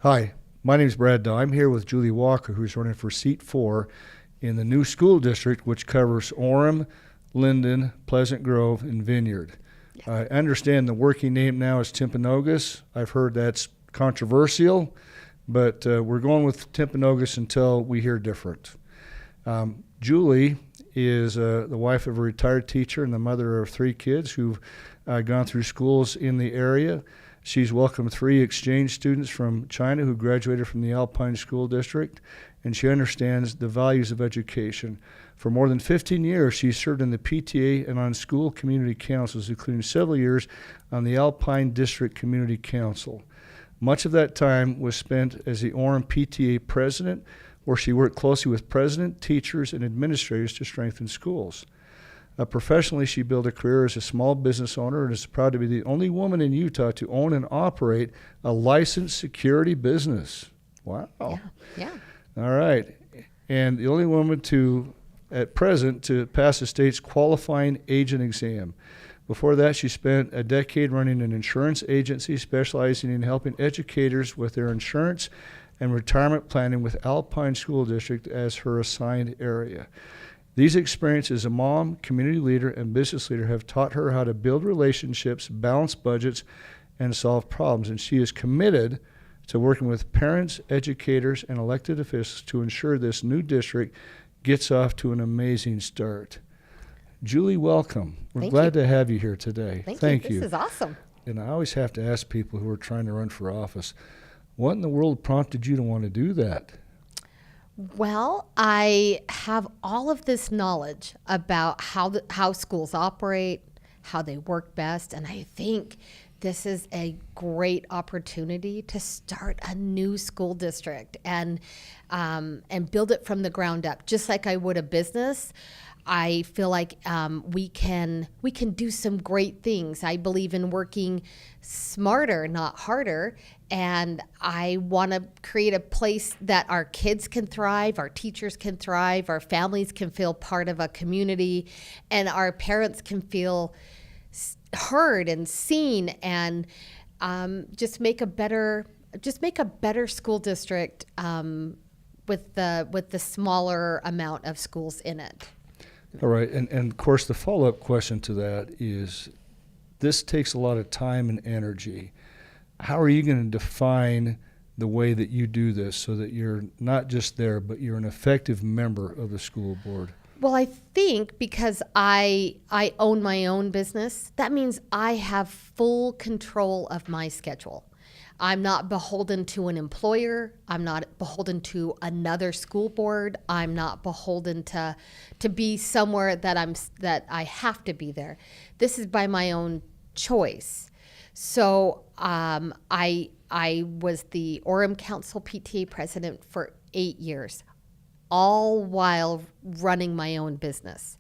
Hi, my name is Brad Daw. I'm here with Julie Walker, who's running for seat 4 in the new school district, which covers Orem, Linden, Pleasant Grove, and Vineyard. Yes. I understand the working name now is Timpanogos. I've heard that's controversial, but we're going with Timpanogos until we hear different. Julie is the wife of a retired teacher and the mother of 3 kids who've gone through schools in the area. She's welcomed 3 exchange students from China who graduated from the Alpine School District, and she understands the values of education. For more than 15 years, she's served in the PTA and on school community councils, including several years on the Alpine District Community Council. Much of that time was spent as the Orem PTA president, where she worked closely with president, teachers, and administrators to strengthen schools. Professionally, she built a career as a small business owner and is proud to be the only woman in Utah to own and operate a licensed security business. Wow. Yeah. All right. And the only woman at present to pass the state's qualifying agent exam. Before that, she spent a decade running an insurance agency specializing in helping educators with their insurance and retirement planning with Alpine School District as her assigned area. These experiences as a mom, community leader, and business leader have taught her how to build relationships, balance budgets, and solve problems. And she is committed to working with parents, educators, and elected officials to ensure this new district gets off to an amazing start. Julie, welcome. We're glad to have you here today. Thank you. This is awesome. And I always have to ask people who are trying to run for office, what in the world prompted you to want to do that? Well, I have all of this knowledge about how schools operate, how they work best, and I think this is a great opportunity to start a new school district and build it from the ground up, just like I would a business. I feel like we can do some great things. I believe in working smarter, not harder, and I want to create a place that our kids can thrive, our teachers can thrive, our families can feel part of a community, and our parents can feel heard and seen, and just make a better school district with the smaller amount of schools in it. All right, and of course the follow-up question to that is, this takes a lot of time and energy. How are you going to define the way that you do this so that you're not just there, but you're an effective member of the school board? Well, I think because I own my own business, that means I have full control of my schedule. I'm not beholden to an employer. I'm not beholden to another school board. I'm not beholden to be somewhere that I have to be there. This is by my own choice. So I was the Orem Council PTA president for 8 years, all while running my own business.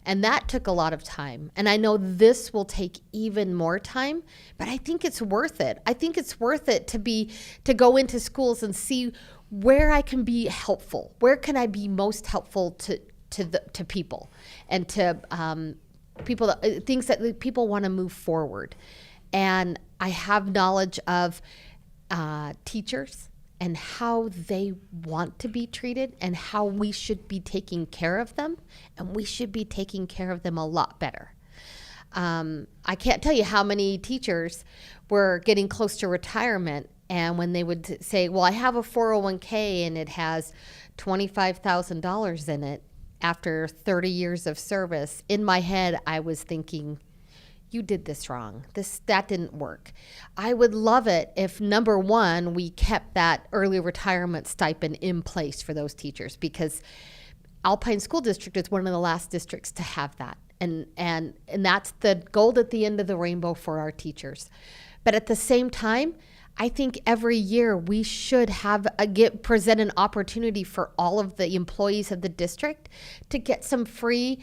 And that took a lot of time. And I know this will take even more time, but I think it's worth it. I think it's worth it to go into schools and see where I can be helpful. Where can I be most helpful to people and to things that people want to move forward. And I have knowledge of teachers and how they want to be treated and how we should be taking care of them, and we should be taking care of them a lot better. I can't tell you how many teachers were getting close to retirement, and when they would say, well, I have a 401k and it has $25,000 in it after 30 years of service, in my head I was thinking, you did this wrong. That didn't work. I would love it if, number one, we kept that early retirement stipend in place for those teachers, because Alpine School District is one of the last districts to have that. And that's the gold at the end of the rainbow for our teachers. But at the same time, I think every year we should present an opportunity for all of the employees of the district to get some free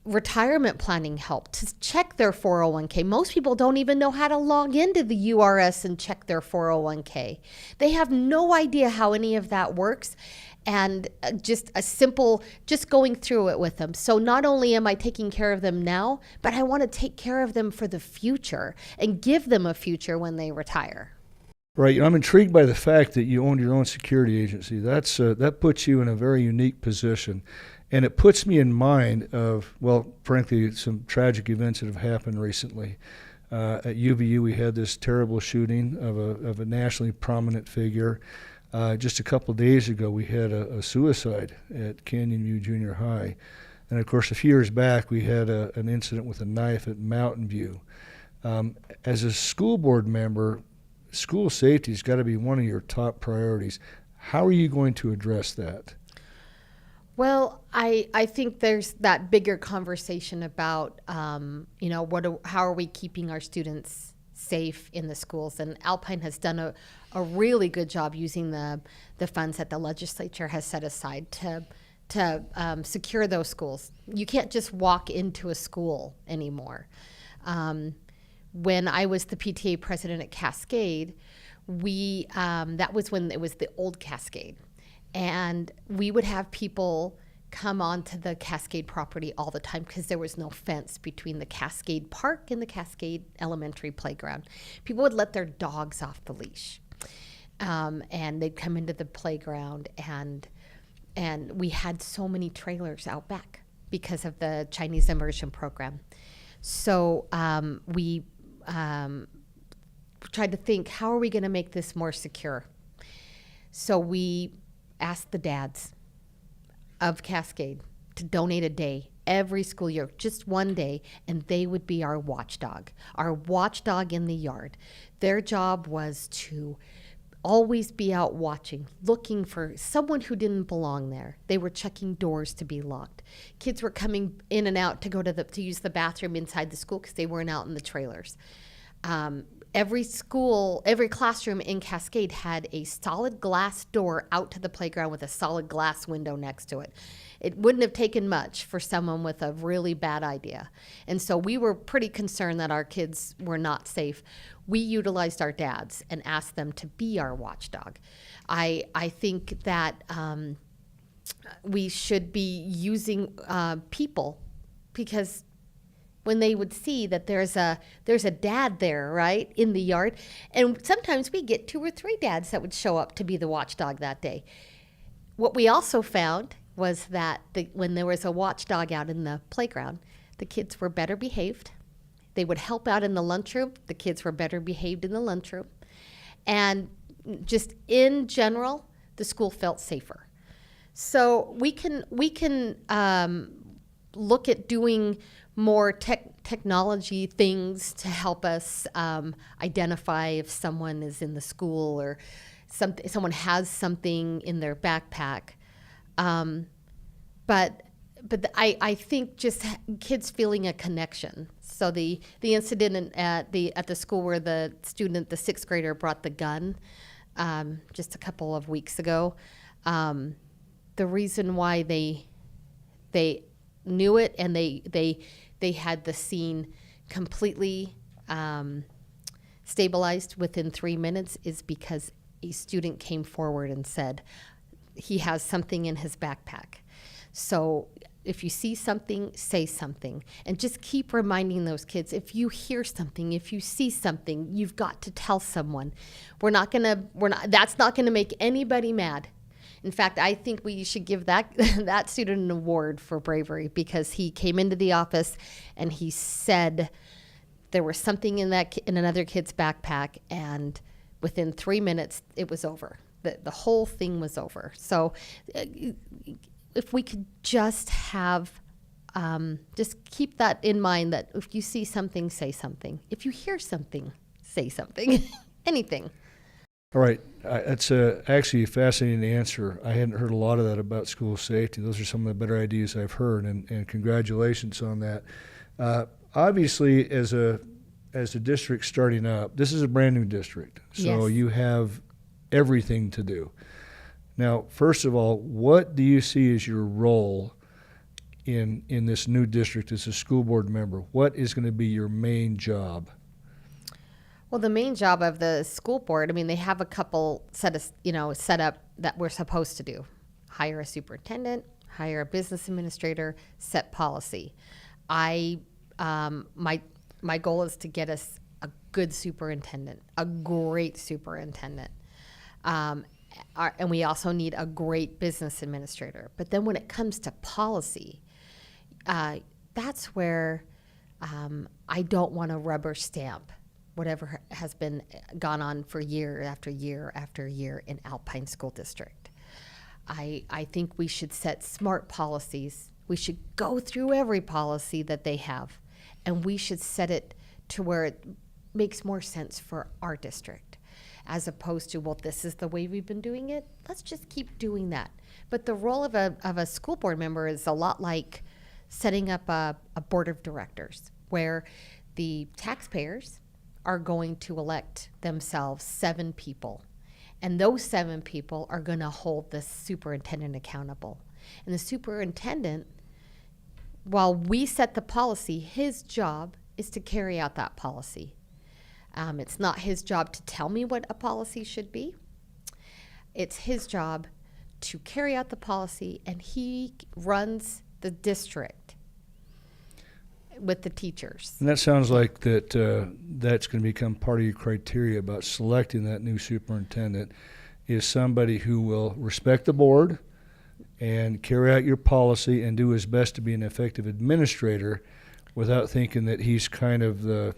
retirement planning help, to check their 401k. Most people don't even know how to log into the URS and check their 401k. They have no idea how any of that works, and just going through it with them. So not only am I taking care of them now, but I want to take care of them for the future and give them a future when they retire. Right. I'm intrigued by the fact that you own your own security agency. That puts you in a very unique position. And it puts me in mind of, well, frankly, some tragic events that have happened recently. At UVU, we had this terrible shooting of a nationally prominent figure. Just a couple of days ago, we had a suicide at Canyon View Junior High. And of course, a few years back, we had an incident with a knife at Mountain View. As a school board member, school safety has got to be one of your top priorities. How are you going to address that? Well, I think there's that bigger conversation about, how are we keeping our students safe in the schools? And Alpine has done a really good job using the funds that the legislature has set aside to secure those schools. You can't just walk into a school anymore. When I was the PTA president at Cascade, that was when it was the old Cascade. And we would have people come onto the Cascade property all the time because there was no fence between the Cascade Park and the Cascade Elementary playground. People would let their dogs off the leash. And they'd come into the playground, and we had so many trailers out back because of the Chinese immersion program. So we tried to think, how are we going to make this more secure? So we asked the dads of Cascade to donate a day every school year, just one day, and they would be our watchdog in the yard. Their job was to always be out watching, looking for someone who didn't belong there. They were checking doors to be locked. Kids were coming in and out to go to use the bathroom inside the school because they weren't out in the trailers. Every classroom in Cascade had a solid glass door out to the playground with a solid glass window next to it. It wouldn't have taken much for someone with a really bad idea. And so we were pretty concerned that our kids were not safe. We utilized our dads and asked them to be our watchdog. I think that we should be using people, because when they would see that there's a dad there, right, in the yard. And sometimes we get 2 or 3 dads that would show up to be the watchdog that day. What we also found was that when there was a watchdog out in the playground, the kids were better behaved. They would help out in the lunchroom. The kids were better behaved in the lunchroom. And just in general, the school felt safer. So we can look at doing more technology things to help us identify if someone is in the school or someone has something in their backpack. But I think just kids feeling a connection. So the incident at the school where the 6th grader brought the gun just a couple of weeks ago, the reason why they knew it and they had the scene completely stabilized within 3 minutes is because a student came forward and said he has something in his backpack. So if you see something, say something, and just keep reminding those kids, if you hear something, if you see something, you've got to tell someone. That's not gonna make anybody mad. In fact, I think we should give that student an award for bravery, because he came into the office and he said there was something in another kid's backpack, and within 3 minutes it was over. The whole thing was over. So if we could just keep that in mind, that if you see something, say something. If you hear something, say something. Anything. All right. That's actually a fascinating answer. I hadn't heard a lot of that about school safety. Those are some of the better ideas I've heard, and congratulations on that. Obviously, as a district starting up, this is a brand new district, so Yes. You have everything to do. Now, first of all, what do you see as your role in this new district as a school board member? What is going to be your main job? Well, the main job of the school board, they have a couple set up that we're supposed to do. Hire a superintendent, hire a business administrator, set policy. My goal is to get us a good superintendent, a great superintendent. And we also need a great business administrator. But then when it comes to policy, that's where I don't want to rubber stamp whatever has been gone on for year after year after year in Alpine School District. I think we should set smart policies. We should go through every policy that they have, and we should set it to where it makes more sense for our district, as opposed to, well, this is the way we've been doing it. Let's just keep doing that. But the role of a school board member is a lot like setting up a board of directors, where the taxpayers are going to elect themselves 7 people. And those 7 people are going to hold the superintendent accountable. And the superintendent, while we set the policy, his job is to carry out that policy. It's not his job to tell me what a policy should be. It's his job to carry out the policy, and he runs the district with the teachers. And that sounds like that's going to become part of your criteria about selecting that new superintendent, is somebody who will respect the board and carry out your policy and do his best to be an effective administrator without thinking that he's kind of the,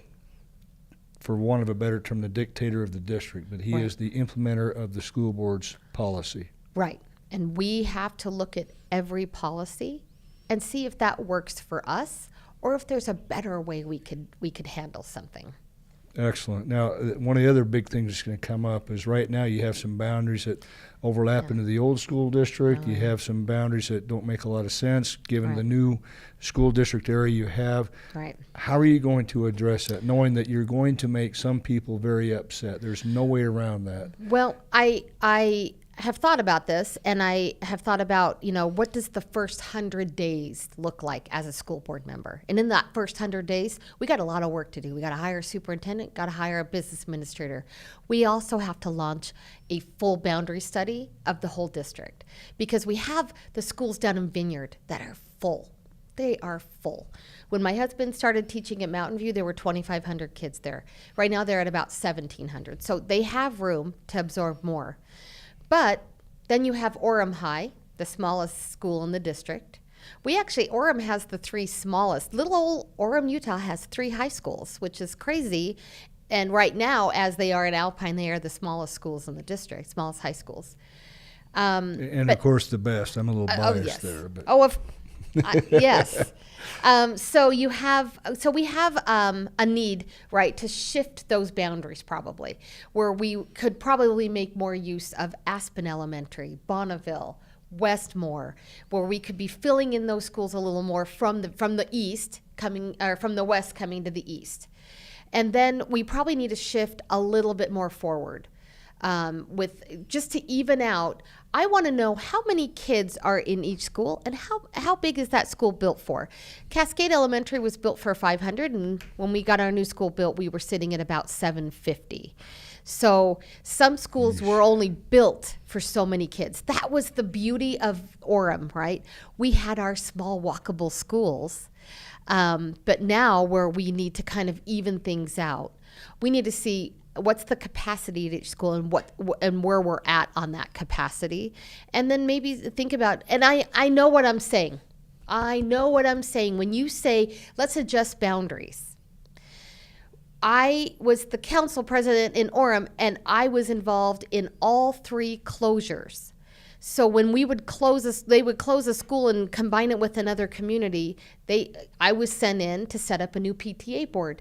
for want of a better term, the dictator of the district, but he Right. is the implementer of the school board's policy. Right. And we have to look at every policy and see if that works for us, or if there's a better way we could handle something. Excellent. Now, one of the other big things that's going to come up is right now you have some boundaries that overlap Yeah. into the old school district. You Right. have some boundaries that don't make a lot of sense given the Right. new school district area you have. Right. How are you going to address that, knowing that you're going to make some people very upset? There's no way around that. Well, I have thought about this, and I have thought about, what does the first 100 days look like as a school board member? And in that first 100 days, we got a lot of work to do. We got to hire a superintendent, got to hire a business administrator. We also have to launch a full boundary study of the whole district, because we have the schools down in Vineyard that are full. They are full. When my husband started teaching at Mountain View, there were 2,500 kids there. Right now, they're at about 1,700. So they have room to absorb more. But then you have Orem High, the smallest school in the district. Orem has the 3 smallest. Little old Orem, Utah has 3 high schools, which is crazy. And right now, as they are in Alpine, they are the smallest schools in the district, smallest high schools. And of course, the best. I'm a little biased yes. there. But. Yes. So we have a need, right, to shift those boundaries probably, where we could probably make more use of Aspen Elementary, Bonneville, Westmore, where we could be filling in those schools a little more from the east coming, or from the west coming to the east. And then we probably need to shift a little bit more forward. With just to even out, I want to know how many kids are in each school and how big is that school built for. Cascade Elementary was built for 500, and when we got our new school built, we were sitting at about 750. So some schools were only built for so many kids. That was the beauty of Orem, right? We had our small walkable schools, but now where we need to kind of even things out, we need to see what's the capacity at each school and where we're at on that capacity. And then maybe think about, and I know what I'm saying. I know what I'm saying. When you say, let's adjust boundaries. I was the council president in Orem, and I was involved in all 3 closures. So when they would close a school and combine it with another community, I was sent in to set up a new PTA board.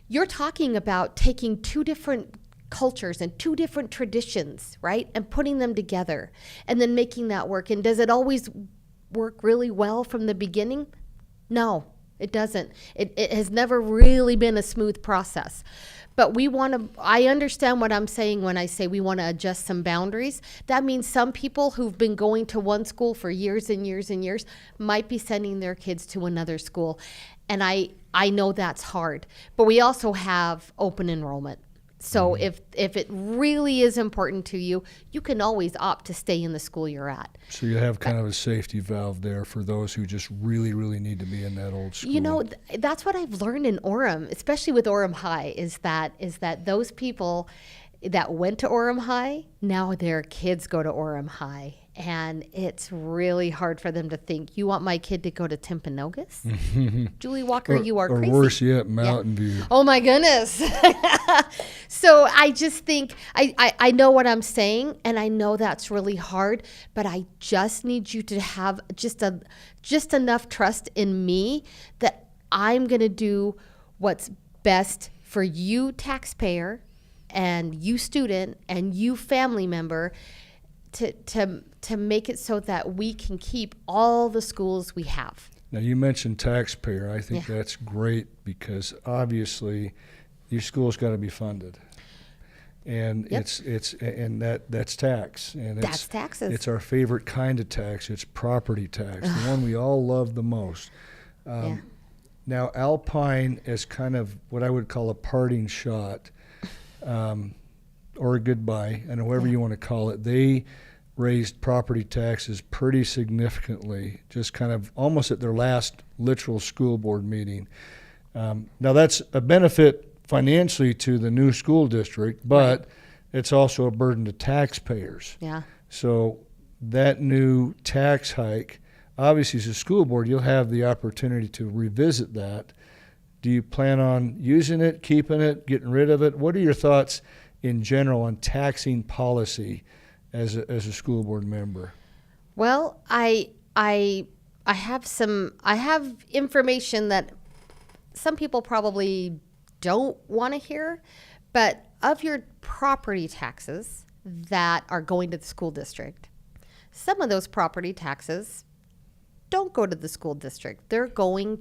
You're talking about taking 2 different cultures and 2 different traditions, right? And putting them together and then making that work. And does it always work really well from the beginning? No, it doesn't. It has never really been a smooth process. But I understand what I'm saying when I say we want to adjust some boundaries. That means some people who've been going to one school for years and years and years might be sending their kids to another school. And I know that's hard. But we also have open enrollment. So if it really is important to you, you can always opt to stay in the school you're at. So you have kind of a safety valve there for those who just really, really need to be in that old school. You know, that's what I've learned in Orem, especially with Orem High, is that those people that went to Orem High, now their kids go to Orem High. And it's really hard for them to think, you want my kid to go to Timpanogos? Julie Walker, you are crazy. Or worse yet, Mountain View. Oh my goodness. So I just think, I know what I'm saying, and I know that's really hard, but I just need you to have just enough trust in me that I'm going to do what's best for you, taxpayer, and you, student, and you, family member, to make it so that we can keep all the schools we have. Now, you mentioned taxpayer. I think that's great because obviously these schools got to be funded. And that's tax. And That's taxes. It's our favorite kind of tax. It's property tax, the one we all love the most. Now, Alpine is kind of what I would call a parting shot, or a goodbye, and however you want to call it. They raised property taxes pretty significantly, just kind of almost at their last literal school board meeting. Now, that's a benefit financially to the new school district, but it's also a burden to taxpayers. Yeah. So that new tax hike, obviously as a school board, you'll have the opportunity to revisit that. Do you plan on using it, keeping it, getting rid of it? What are your thoughts in general on taxing policy as a school board member? Well, I have information that some people probably don't want to hear, but of your property taxes that are going to the school district, some of those property taxes don't go to the school district. They're going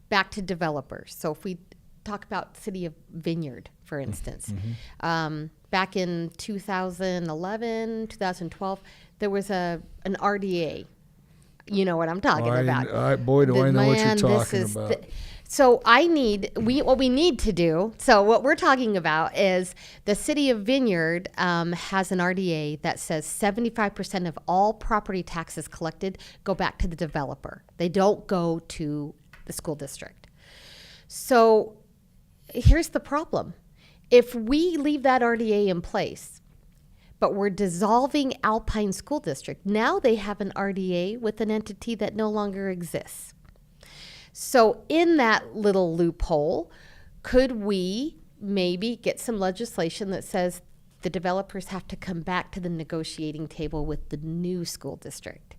back to developers. So if we talk about City of Vineyard, for instance, back in 2011, 2012, there was an RDA. You know what I'm talking about. Boy, do I know what you're talking about. So what we need to do, so what we're talking about is the City of Vineyard has an RDA that says 75% of all property taxes collected go back to the developer. They don't go to the school district. So here's the problem. If we leave that RDA in place, but we're dissolving Alpine School District, now they have an RDA with an entity that no longer exists. So in that little loophole, could we maybe get some legislation that says the developers have to come back to the negotiating table with the new school district?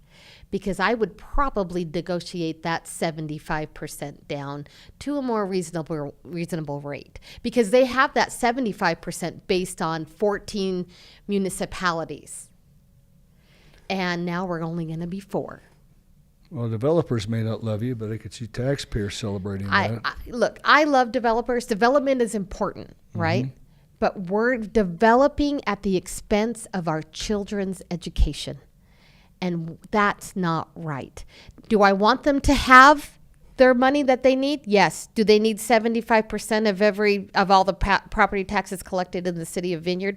Because I would probably negotiate that 75% down to a more reasonable rate, because they have that 75% based on 14 municipalities. And now we're only going to be 4. Well, developers may not love you, but I could see taxpayers celebrating that. Look, I love developers. Development is important, right? But we're developing at the expense of our children's education. And that's not right. Do I want them to have their money that they need? Yes. Do they need 75% of all the property taxes collected in the City of Vineyard?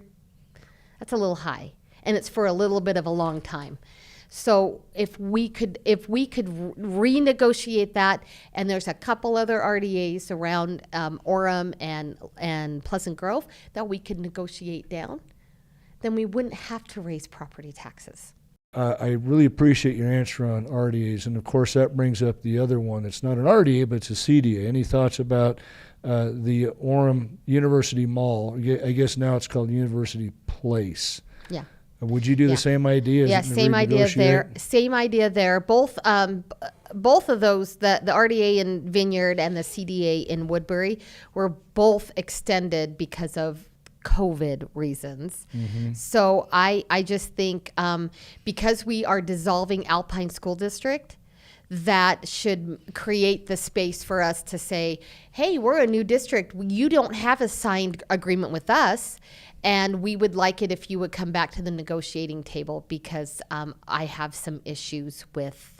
That's a little high, and it's for a little bit of a long time. So if we could renegotiate that, and there's a couple other RDAs around Orem and Pleasant Grove that we could negotiate down, then we wouldn't have to raise property taxes. I really appreciate your answer on RDAs, and of course that brings up the other one. It's not an RDA, but it's a CDA. Any thoughts about the Orem University Mall? I guess now it's called University Place. Yeah. Would you do the same idea? Yeah, same idea there. Same idea there. Both of those, the RDA in Vineyard and the CDA in Woodbury, were both extended because of COVID reasons. So I just think because we are dissolving Alpine School District, that should create the space for us to say, hey, we're a new district. You don't have a signed agreement with us, and we would like it if you would come back to the negotiating table, because I have some issues with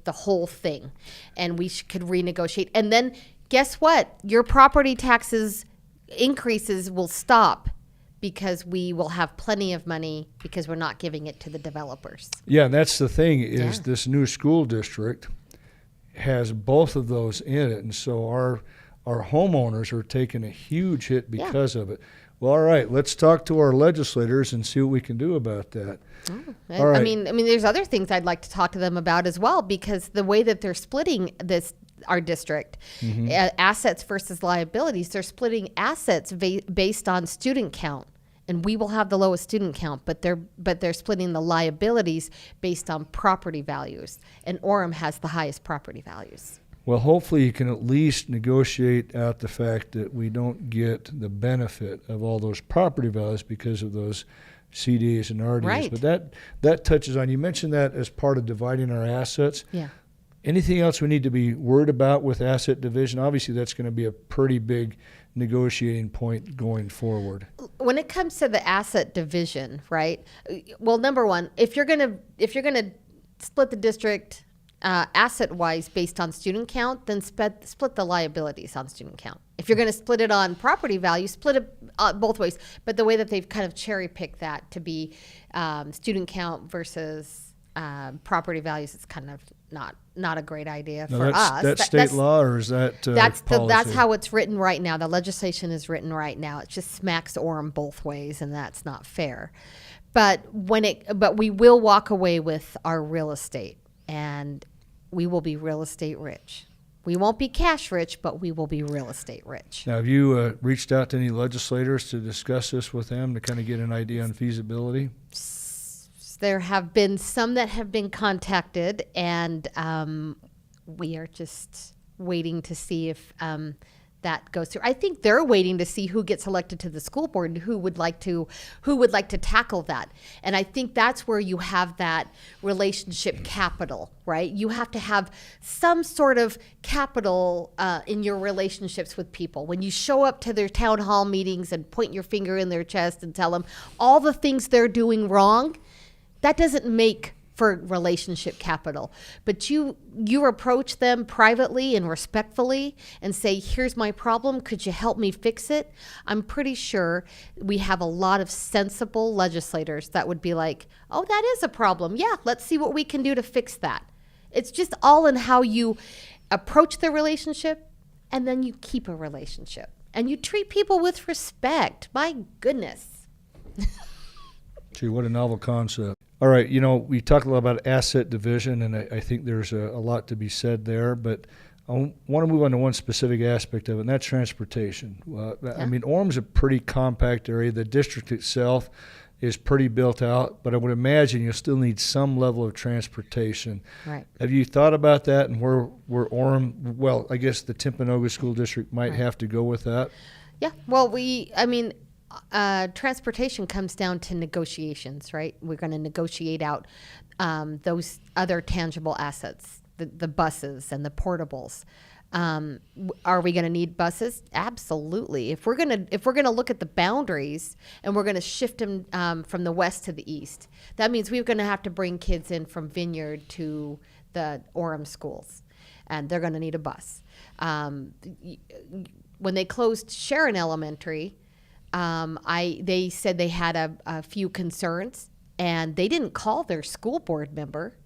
the whole thing, and we could renegotiate. And then guess what? Your property taxes increases will stop because we will have plenty of money because we're not giving it to the developers. Yeah, and that's the thing is this new school district has both of those in it, and so our homeowners are taking a huge hit because of it. Well, all right, let's talk to our legislators and see what we can do about that. All right. I mean, there's other things I'd like to talk to them about as well, because the way that they're splitting our district, assets versus liabilities, they're splitting assets based on student count, and we will have the lowest student count, but they're splitting the liabilities based on property values, and Orem has the highest property values. Well, hopefully you can at least negotiate out the fact that we don't get the benefit of all those property values because of those CDs and RDs. Right. But that touches on, you mentioned that as part of dividing our assets. Yeah. Anything else we need to be worried about with asset division? Obviously, that's going to be a pretty big negotiating point going forward. When it comes to the asset division, right? Well, number one, if you're gonna split the district asset-wise based on student count, then split the liabilities on student count. If you're going to split it on property value, split it both ways. But the way that they've kind of cherry-picked that to be student count versus property values, it's kind of not a great idea for us. That's state law, or is that policy? That's how it's written right now. The legislation is written right now. It just smacks Orem both ways, and that's not fair. But we will walk away with our real estate, and we will be real estate rich. We won't be cash rich, but we will be real estate rich. Now, have you reached out to any legislators to discuss this with them to kind of get an idea on feasibility? There have been some that have been contacted, and we are just waiting to see if that goes through. I think they're waiting to see who gets elected to the school board and who would like to tackle that. And I think that's where you have that relationship capital, right? You have to have some sort of capital in your relationships with people. When you show up to their town hall meetings and point your finger in their chest and tell them all the things they're doing wrong, that doesn't make for relationship capital. But you approach them privately and respectfully and say, here's my problem, could you help me fix it? I'm pretty sure we have a lot of sensible legislators that would be like, oh, that is a problem. Yeah, let's see what we can do to fix that. It's just all in how you approach the relationship, and then you keep a relationship. And you treat people with respect. My goodness. Gee, what a novel concept. All right, we talked a lot about asset division, and I think there's a lot to be said there, but I want to move on to one specific aspect of it, and that's transportation. I mean, Orem's a pretty compact area. The district itself is pretty built out, but I would imagine you'll still need some level of transportation. Right. Have you thought about that and where Orem, well, I guess the Timpanogos School District might have to go with that? Yeah, well, transportation comes down to negotiations, right? We're going to negotiate out those other tangible assets, the buses and the portables. Are we going to need buses? Absolutely. If we're going to look at the boundaries and we're going to shift them from the west to the east, that means we're going to have to bring kids in from Vineyard to the Orem schools, and they're going to need a bus. When they closed Sharon Elementary, they said they had a few concerns, and they didn't call their school board member.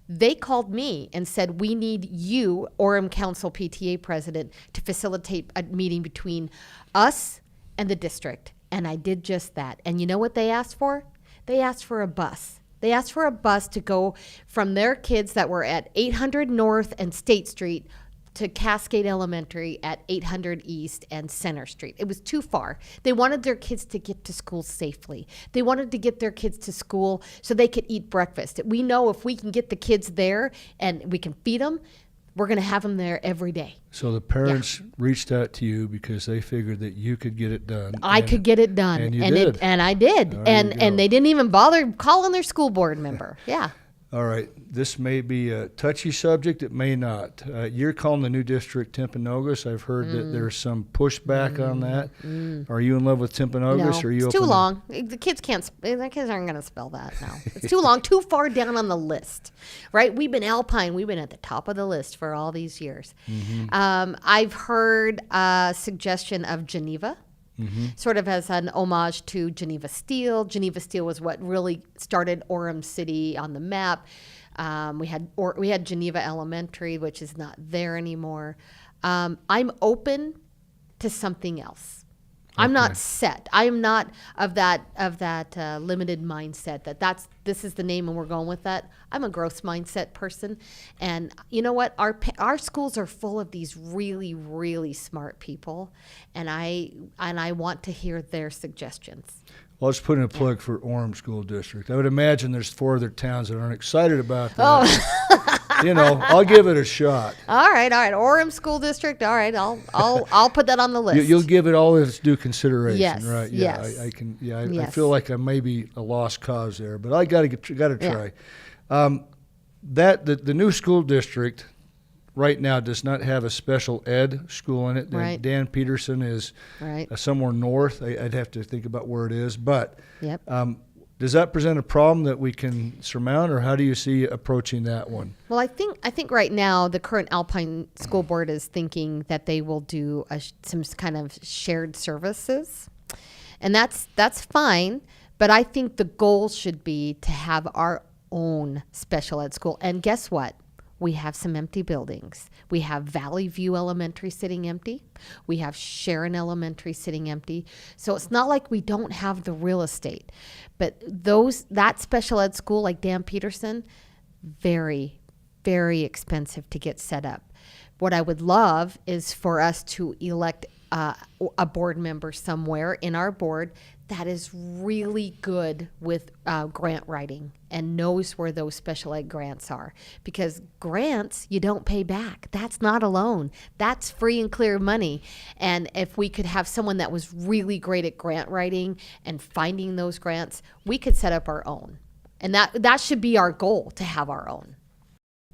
They called me and said, we need you, Orem Council PTA president, to facilitate a meeting between us and the district. And I did just that. And you know what they asked for? They asked for a bus. They asked for a bus to go from their kids that were at 800 North and State Street to Cascade Elementary at 800 East and Center Street. It was too far. They wanted their kids to get to school safely. They wanted to get their kids to school so they could eat breakfast. We know if we can get the kids there and we can feed them, we're going to have them there every day. So the parents reached out to you because they figured that you could get it done. I could get it done. And you did. And I did. And they didn't even bother calling their school board member. Yeah. All right, this may be a touchy subject. It may not. You're calling the new district Timpanogos. I've heard that there's some pushback on that. Are you in love with Timpanogos? No, Or are you it's too open long. The kids can't. The kids aren't going to spell that now. It's too long, too far down on the list, right? We've been Alpine. We've been at the top of the list for all these years. I've heard a suggestion of Geneva. Sort of as an homage to Geneva Steel. Geneva Steel was what really started Orem City on the map. We had Geneva Elementary, which is not there anymore. I'm open to something else. I'm not set. I am not of that limited mindset this is the name and we're going with that. I'm a growth mindset person, and you know what? Our schools are full of these really, really smart people, and I want to hear their suggestions. Well, let's put in a plug for Orem School District. I would imagine there's 4 other towns that aren't excited about that. I'll give it a shot. All right. Orem School District. All right, I'll put that on the list. You'll give it all its due consideration, yes, right? Yeah, yes. I can. Yeah, I Yes. feel like I may be a lost cause there, but I got to try. Yeah. The new school district right now does not have a special ed school in it. Right. Dan Peterson is Right. somewhere north. I'd have to think about where it is, but Yep. does that present a problem that we can surmount, or how do you see approaching that one? Well, I think right now the current Alpine School Board is thinking that they will do some kind of shared services, and that's fine. But I think the goal should be to have our own special ed school. And guess what? We have some empty buildings. We have Valley View Elementary sitting empty. We have Sharon Elementary sitting empty. So it's not like we don't have the real estate. But that special ed school like Dan Peterson, very, very expensive to get set up. What I would love is for us to elect a board member somewhere in our board that is really good with grant writing and knows where those special ed grants are. Because grants, you don't pay back. That's not a loan. That's free and clear money. And if we could have someone that was really great at grant writing and finding those grants, we could set up our own. And that should be our goal, to have our own.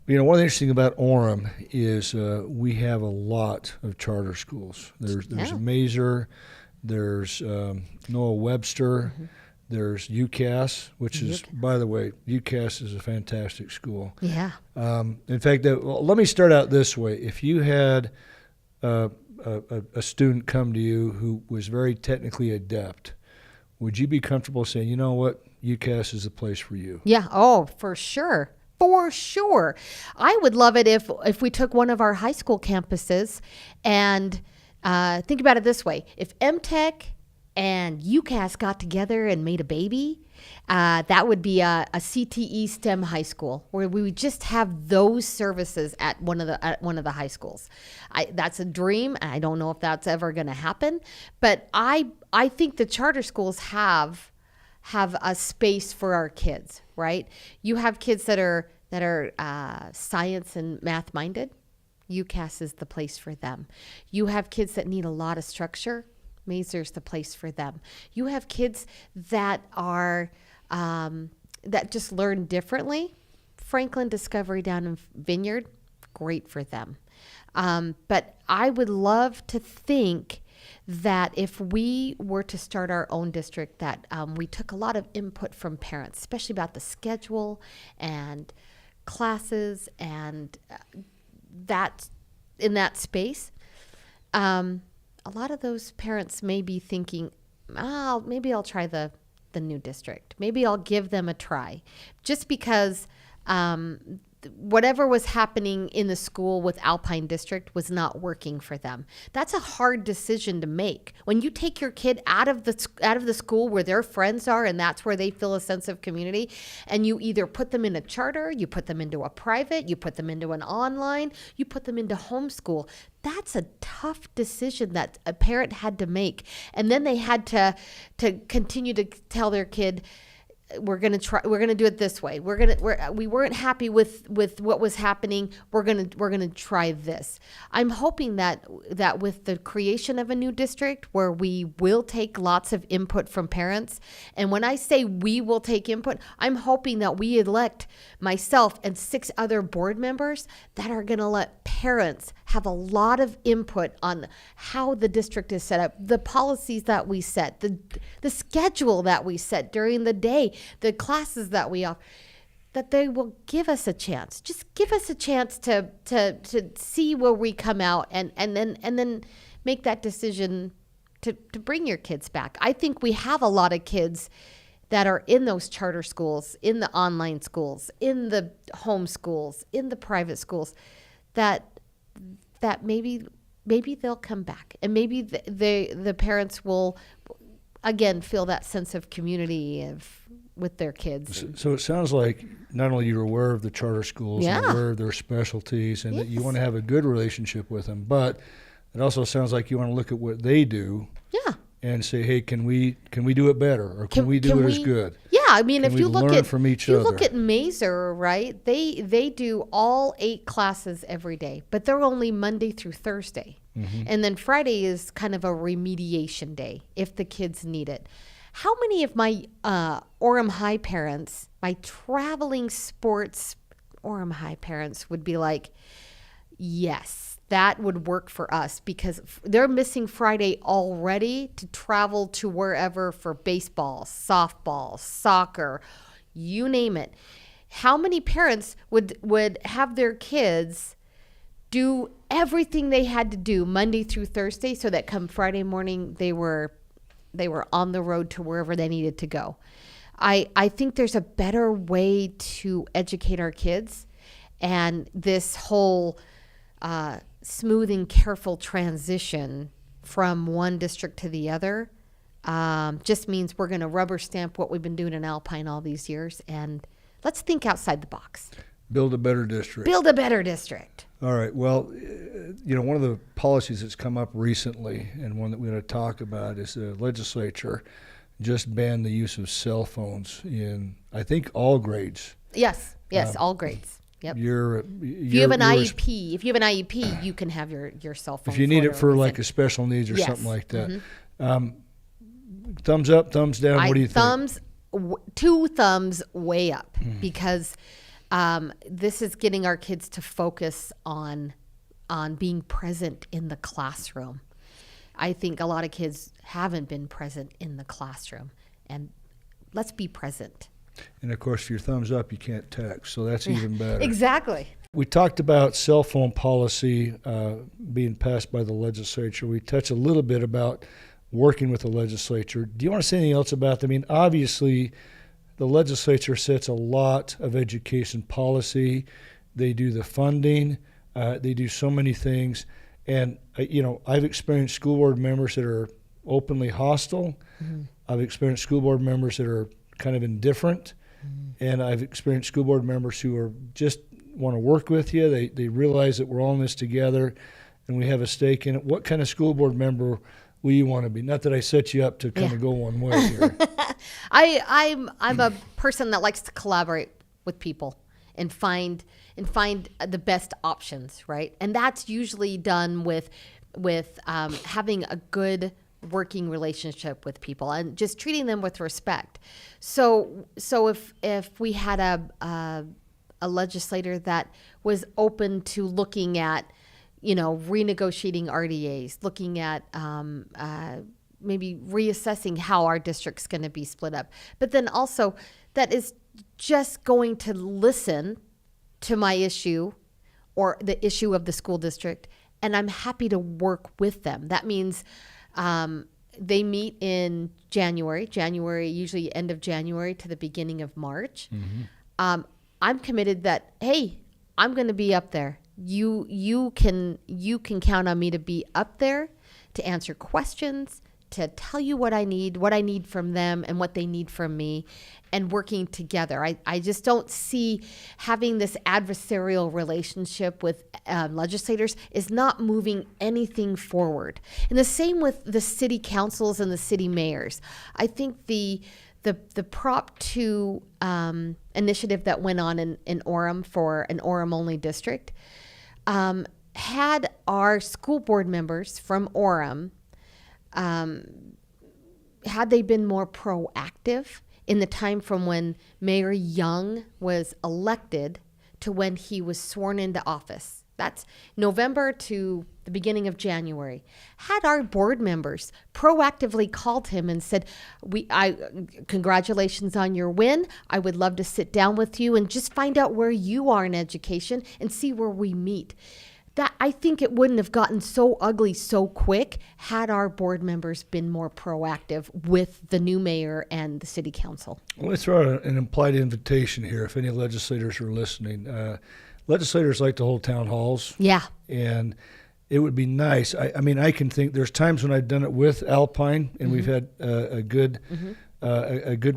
One thing interesting about Orem is we have a lot of charter schools. There's Mazer, there's Noah Webster, there's UCAS, which is, by the way, UCAS is a fantastic school. Yeah. In fact, let me start out this way. If you had a student come to you who was very technically adept, would you be comfortable saying, you know what, UCAS is the place for you? Yeah. Oh, for sure. For sure. I would love it if we took one of our high school campuses and think about it this way. If MTech and UCAS got together and made a baby, that would be a CTE STEM high school where we would just have those services at one of the high schools. That's a dream. I don't know if that's ever going to happen, but I think the charter schools have a space for our kids, right? You have kids that are science and math minded. UCAS is the place for them. You have kids that need a lot of structure. Mazer's the place for them. You have kids that are that just learn differently. Franklin Discovery down in Vineyard, great for them. But I would love to think that if we were to start our own district, that we took a lot of input from parents, especially about the schedule and classes and that in that space. A lot of those parents may be thinking, maybe I'll try the new district. Maybe I'll give them a try, just because whatever was happening in the school with Alpine District was not working for them. That's a hard decision to make. When you take your kid out of the school where their friends are and that's where they feel a sense of community, and you either put them in a charter, you put them into a private, you put them into an online, you put them into homeschool. That's a tough decision that a parent had to make. And then they had to continue to tell their kid, we're going to do it this way. We weren't happy with what was happening. We're going to try this. I'm hoping that with the creation of a new district where we will take lots of input from parents, and when I say we will take input, I'm hoping that we elect myself and 6 other board members that are going to let parents have a lot of input on how the district is set up, the policies that we set, the schedule that we set during the day, the classes that we offer, that they will give us a chance. Just give us a chance to see where we come out and then make that decision to bring your kids back. I think we have a lot of kids that are in those charter schools, in the online schools, in the home schools, in the private schools, that maybe they'll come back, and maybe the parents will again feel that sense of community with their kids. So it sounds like not only you're aware of the charter schools and aware of their specialties, and that you want to have a good relationship with them, but it also sounds like you want to look at what they do. Yeah. And say, hey, can we do it better, or can we do it as good? Yeah, I mean, if you look at from each you other? look at Mazer, right? They do all 8 classes every day, but they're only Monday through Thursday, and then Friday is kind of a remediation day if the kids need it. How many of my Orem High parents, my traveling sports Orem High parents, would be like, yes, that would work for us, because they're missing Friday already to travel to wherever for baseball, softball, soccer, you name it. How many parents would have their kids do everything they had to do Monday through Thursday so that come Friday morning they were on the road to wherever they needed to go? I think there's a better way to educate our kids, and this whole smooth and careful transition from one district to the other just means we're going to rubber stamp what we've been doing in Alpine all these years, and let's think outside the box. Build a better district. Build a better district. All right. Well, one of the policies that's come up recently, and one that we're going to talk about, is the legislature just banned the use of cell phones in, I think, all grades. Yes, all grades. Yep. If you have an IEP, you can have your cell phone. If you need it for like a special needs or something like that. Thumbs up, thumbs down. What do you think? 2 thumbs way up, because this is getting our kids to focus on being present in the classroom. I think a lot of kids haven't been present in the classroom, and let's be present. And of course, if you're thumbs up, you can't text, so that's even better. Exactly. We talked about cell phone policy being passed by the legislature. We touched a little bit about working with the legislature. Do you want to say anything else about that? I mean, obviously, the legislature sets a lot of education policy. They do the funding. They do so many things. And, I've experienced school board members that are openly hostile. I've experienced school board members that are kind of indifferent, and I've experienced school board members who are just want to work with you. They realize that we're all in this together, and we have a stake in it. What kind of school board member will you want to be? Not that I set you up to kind of go one way here. I'm a person that likes to collaborate with people and find the best options, right? And that's usually done with having a good working relationship with people and just treating them with respect. So if we had a legislator that was open to looking at, renegotiating RDAs, looking at maybe reassessing how our district's going to be split up, but then also that is just going to listen to my issue or the issue of the school district, and I'm happy to work with them. That means they meet in January, usually end of January to the beginning of March. I'm committed that, hey, I'm going to be up there. You can count on me to be up there to answer questions, to tell you what I need from them and what they need from me, and working together. I just don't see having this adversarial relationship with legislators is not moving anything forward. And the same with the city councils and the city mayors. I think the the Prop 2 initiative that went on in Orem for an Orem only district had our school board members from Orem, had they been more proactive in the time from when Mayor Young was elected to when he was sworn into office. That's November to the beginning of January. Had our board members proactively called him and said, congratulations on your win. I would love to sit down with you and just find out where you are in education and see where we meet. That I think it wouldn't have gotten so ugly so quick had our board members been more proactive with the new mayor and the city council. Well, let's throw out an implied invitation here if any legislators are listening. Legislators like to hold town halls. Yeah. And it would be nice. I mean, I can think there's times when I've done it with Alpine and we've had a good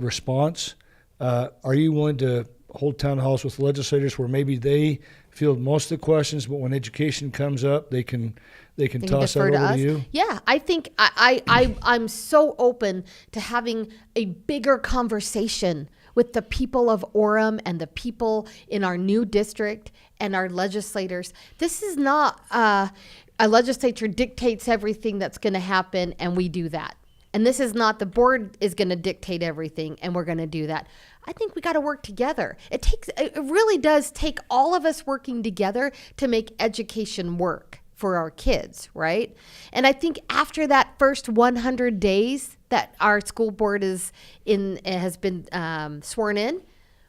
response. Are you willing to hold town halls with legislators where maybe they field most of the questions, but when education comes up, they can toss that over to you? Yeah, I think I'm so open to having a bigger conversation with the people of Orem and the people in our new district and our legislators. This is not a legislature dictates everything that's going to happen and we do that. And this is not the board is going to dictate everything and we're going to do that. I think we got to work together. It really does take all of us working together to make education work for our kids, right? And I think after that first 100 days that our school board has been sworn in,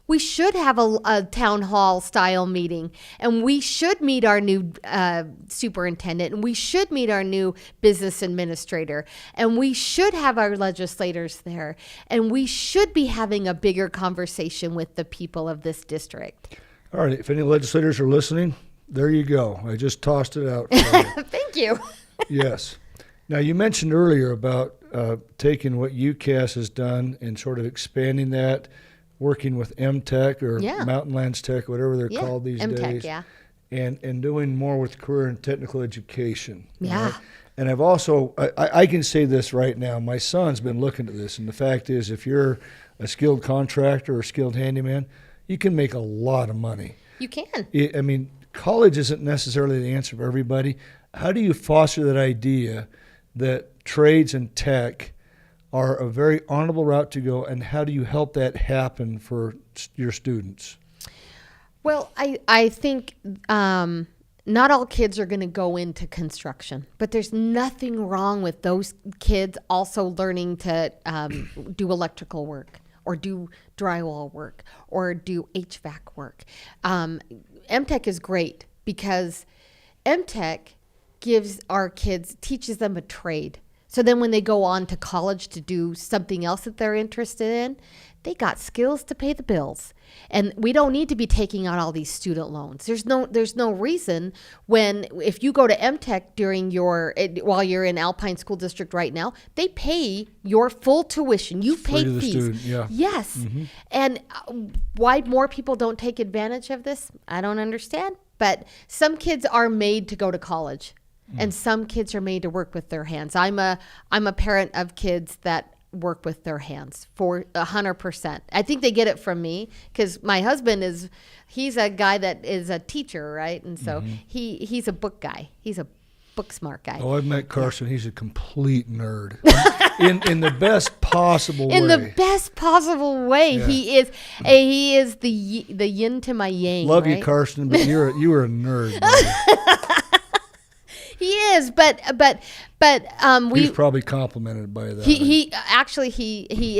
we should have a town hall style meeting, and we should meet our new superintendent, and we should meet our new business administrator, and we should have our legislators there, and we should be having a bigger conversation with the people of this district. All right, if any legislators are listening, there you go. I just tossed it out. Thank you. Yes. Now, you mentioned earlier about taking what UCAS has done and sort of expanding that, working with MTech or Mountain Lands Tech, whatever they're called these MTech, days, and doing more with career and technical education. Yeah. Right? And I've also, I can say this right now, my son's been looking at this, and the fact is if you're a skilled contractor or skilled handyman, you can make a lot of money. You can. I mean, college isn't necessarily the answer for everybody. How do you foster that idea that trades and tech are a very honorable route to go, and how do you help that happen for your students? Well, I think not all kids are going to go into construction, but there's nothing wrong with those kids also learning to do electrical work or do drywall work or do HVAC work. MTech is great because MTech teaches them a trade. So then when they go on to college to do something else that they're interested in, they got skills to pay the bills. And we don't need to be taking out all these student loans. There's no reason if you go to MTech while you're in Alpine School District right now, they pay your full tuition. You pay fees. Student, yeah. Yes. Mm-hmm. And why more people don't take advantage of this, I don't understand. But some kids are made to go to college. And some kids are made to work with their hands. I'm a parent of kids that work with their hands for 100%. I think they get it from me because my husband he's a guy that is a teacher, right? And so he's a book guy. He's a book smart guy. Oh, I've met Carson. He's a complete nerd in the best possible way. In the best possible way, Yeah. he is the yin to my yang. Love right? you, Carson, but you are a nerd. Buddy. He is, but He's probably complimented by that. He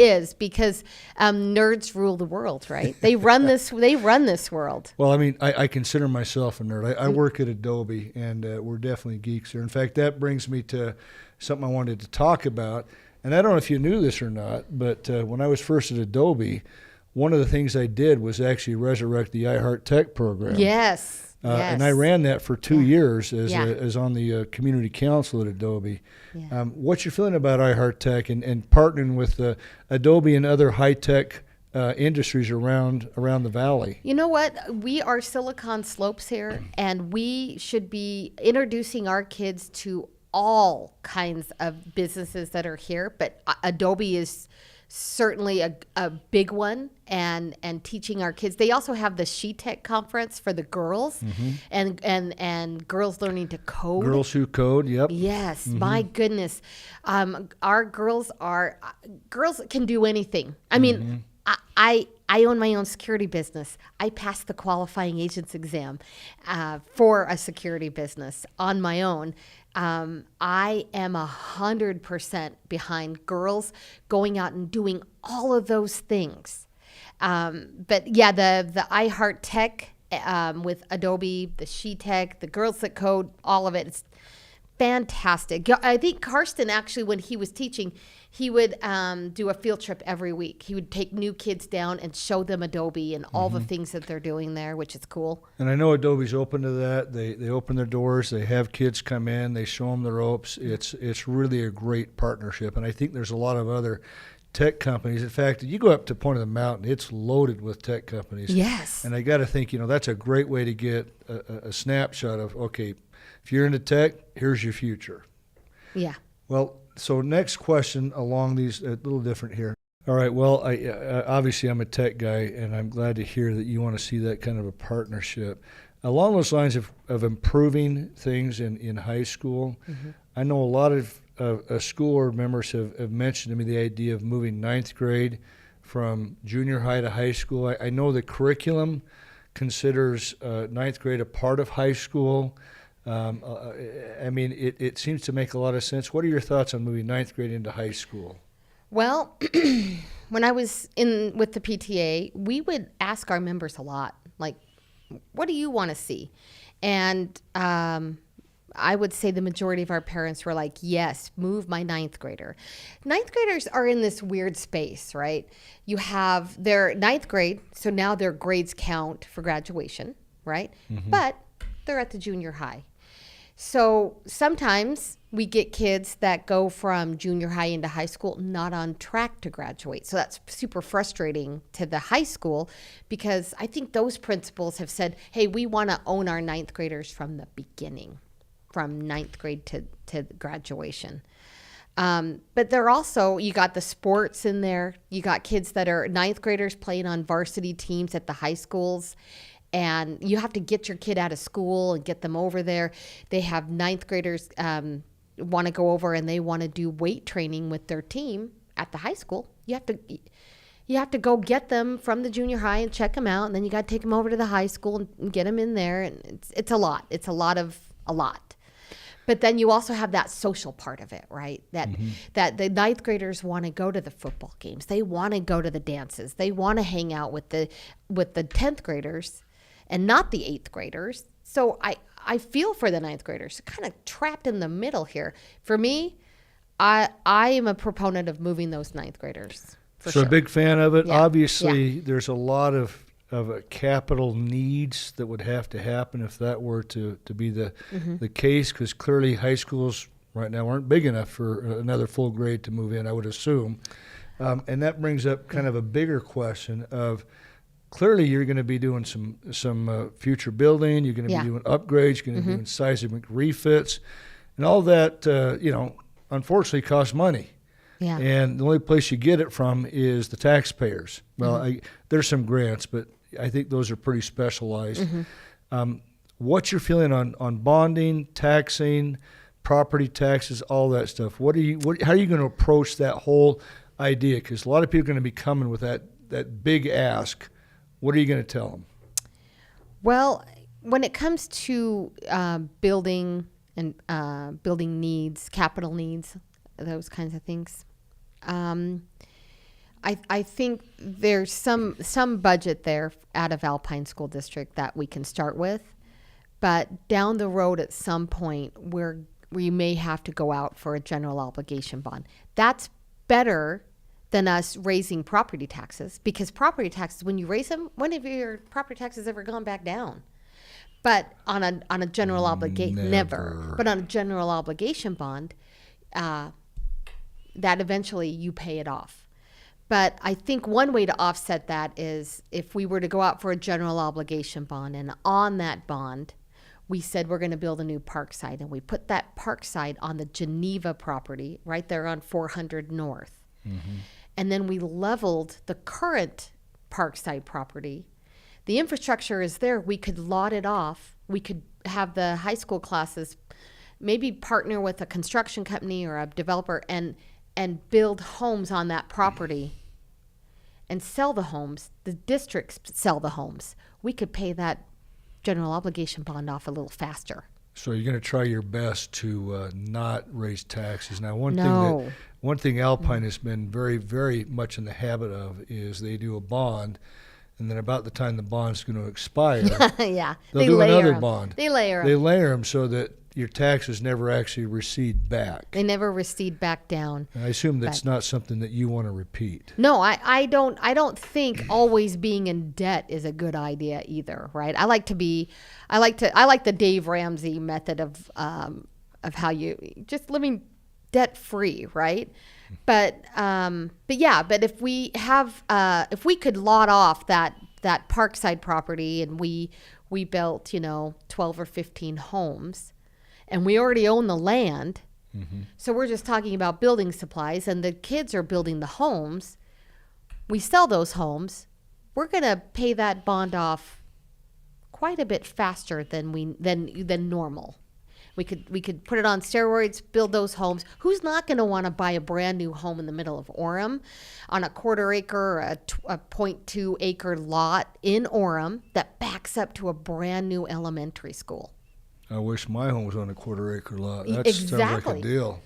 is because nerds rule the world, right? They run this world. Well, I mean, I consider myself a nerd. I work at Adobe, and we're definitely geeks here. In fact, that brings me to something I wanted to talk about. And I don't know if you knew this or not, but when I was first at Adobe, one of the things I did was actually resurrect the iHeart Tech program. Yes. And I ran that for 2 years as on the community council at Adobe. Yeah. What's your feeling about iHeart Tech and partnering with Adobe and other high-tech industries around the valley? You know what? We are Silicon Slopes here, and we should be introducing our kids to all kinds of businesses that are here. But Adobe is certainly a big one, and teaching our kids. They also have the She Tech conference for the girls, and girls learning to code. Girls Who Code, yep. Yes, my goodness. Our girls can do anything. I mean, I own my own security business. I passed the qualifying agents exam for a security business on my own. I am 100% behind girls going out and doing all of those things. But yeah, the iHeart Tech with Adobe, the She Tech, the Girls That Code, all of it. It's fantastic. I think Karsten actually, when he was teaching, he would do a field trip every week. He would take new kids down and show them Adobe and all the things that they're doing there, which is cool. And I know Adobe's open to that. They open their doors. They have kids come in. They show them the ropes. It's really a great partnership. And I think there's a lot of other tech companies. In fact, you go up to Point of the Mountain, it's loaded with tech companies. Yes. And I got to think, that's a great way to get a snapshot of, okay, if you're into tech, here's your future. Yeah. Well, so next question along these, a little different here. All right, well, I obviously I'm a tech guy, and I'm glad to hear that you want to see that kind of a partnership. Along those lines of improving things in high school, I know a lot of school board members have mentioned to me the idea of moving ninth grade from junior high to high school. I know the curriculum considers ninth grade a part of high school. I mean, it seems to make a lot of sense. What are your thoughts on moving ninth grade into high school? Well, when I was with the PTA, we would ask our members a lot, like, what do you want to see? And I would say the majority of our parents were like, yes, move my ninth grader. Ninth graders are in this weird space, right? You have their ninth grade, so now their grades count for graduation, right? But they're at the junior high. So sometimes we get kids that go from junior high into high school not on track to graduate. So that's super frustrating to the high school, because I think those principals have said, hey, we want to own our ninth graders from the beginning, from ninth grade to graduation. But they're also, you got the sports in there. You got kids that are ninth graders playing on varsity teams at the high schools. And you have to get your kid out of school and get them over there. They have ninth graders want to go over and they want to do weight training with their team at the high school. You have to go get them from the junior high and check them out. And then you got to take them over to the high school and get them in there. And it's a lot. It's a lot. But then you also have that social part of it, right? That the ninth graders want to go to the football games. They want to go to the dances. They want to hang out with the 10th graders and not the 8th graders. So I feel for the 9th graders, kind of trapped in the middle here. For me, I am a proponent of moving those 9th graders. For so sure. A big fan of it. Yeah. Obviously, there's a lot of capital needs that would have to happen if that were to be the case, because clearly high schools right now aren't big enough for another full grade to move in, I would assume. And that brings up kind of a bigger question of, clearly, you're going to be doing some future building. You're going to be doing upgrades. You're going to be doing seismic refits, and all that. Unfortunately, costs money. Yeah. And the only place you get it from is the taxpayers. Well, there's some grants, but I think those are pretty specialized. What's your feeling on bonding, taxing, property taxes, all that stuff? How are you going to approach that whole idea? Because a lot of people are going to be coming with that big ask. What are you going to tell them? Well, when it comes to building and building needs, capital needs, those kinds of things, I think there's some budget there out of Alpine School District that we can start with, but down the road at some point we may have to go out for a general obligation bond. That's better than us raising property taxes, because property taxes, when you raise them, when have your property taxes ever gone back down? But on a general obligation, never. But on a general obligation bond, that eventually you pay it off. But I think one way to offset that is if we were to go out for a general obligation bond, and on that bond, we said we're going to build a new park site, and we put that park site on the Geneva property right there on 400 North. and then we leveled the current Parkside property, the infrastructure is there. We could lot it off. We could have the high school classes maybe partner with a construction company or a developer and build homes on that property and sell the homes. The districts sell the homes. We could pay that general obligation bond off a little faster. So you're going to try your best to not raise taxes. Now, No. one thing Alpine has been very, very much in the habit of is they do a bond, and then about the time the bond's going to expire, Yeah. they'll do layer another 'em. bond. They layer 'em. They layer them so that your taxes never actually recede back. They never recede back down. And I assume that's not something that you want to repeat. No, I don't think always being in debt is a good idea either, right? I like the Dave Ramsey method of how you just living debt free, right? But if we could lot off that Parkside property and we built 12 or 15 homes, and we already own the land. Mm-hmm. So we're just talking about building supplies, and the kids are building the homes. We sell those homes. We're going to pay that bond off quite a bit faster than normal. We could put it on steroids, build those homes. Who's not going to want to buy a brand new home in the middle of Orem on a quarter acre or a 0.2 acre lot in Orem that backs up to a brand new elementary school? I wish my home was on a quarter acre lot. That Exactly. sounds like a deal.